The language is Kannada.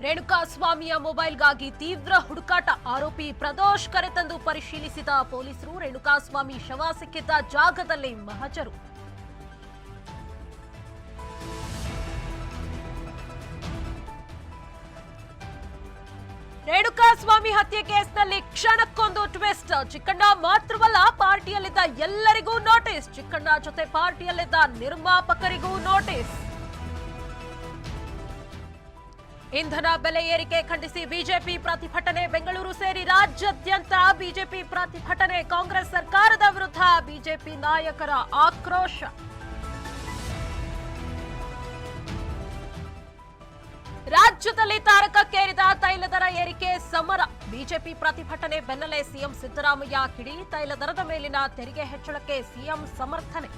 ರೇಣುಕಾಸ್ವಾಮಿಯ ಮೊಬೈಲ್ಗಾಗಿ ತೀವ್ರ ಹುಡುಕಾಟ. ಆರೋಪಿ ಪ್ರದೋಷ್ ಕರೆತಂದು ಪರಿಶೀಲಿಸಿದ ಪೊಲೀಸರು ರೇಣುಕಾಸ್ವಾಮಿ ಶವ ಸಿಕ್ಕಿದ್ದ ಜಾಗದಲ್ಲಿ ಮಹಜರು. ರೇಣುಕಾಸ್ವಾಮಿ ಹತ್ಯೆ ಕೇಸ್ನಲ್ಲಿ ಕ್ಷಣಕ್ಕೊಂದು ಟ್ವಿಸ್ಟ್. ಚಿಕ್ಕಣ್ಣ ಮಾತ್ರವಲ್ಲ, ಪಾರ್ಟಿಯಲ್ಲಿದ್ದ ಎಲ್ಲರಿಗೂ ನೋಟಿಸ್. ಚಿಕ್ಕಣ್ಣ ಜೊತೆ ಪಾರ್ಟಿಯಲ್ಲಿದ್ದ ನಿರ್ಮಾಪಕರಿಗೂ ನೋಟಿಸ್. ಇಂಧನ ಬೆಲೆ ಏರಿಕೆ ಖಂಡಿಸಿ ಬಿಜೆಪಿ ಪ್ರತಿಭಟನೆ. ಬೆಂಗಳೂರು ಸೇರಿ ರಾಜ್ಯಾದ್ಯಂತ ಬಿಜೆಪಿ ಪ್ರತಿಭಟನೆ. ಕಾಂಗ್ರೆಸ್ ಸರ್ಕಾರದ ವಿರುದ್ಧ ಬಿಜೆಪಿ ನಾಯಕರ ಆಕ್ರೋಶ. ರಾಜ್ಯದಲ್ಲಿ ತಾರಕಕ್ಕೇರಿದ ತೈಲ ದರ ಏರಿಕೆ ಸಮರ. ಬಿಜೆಪಿ ಪ್ರತಿಭಟನೆ ಬೆನ್ನಲ್ಲೇ ಸಿಎಂ ಸಿದ್ದರಾಮಯ್ಯ ಕಿಡಿ. ತೈಲ ದರದ ಮೇಲಿನ ತೆರಿಗೆ ಹೆಚ್ಚಳಕ್ಕೆ ಸಿಎಂ ಸಮರ್ಥನೆ.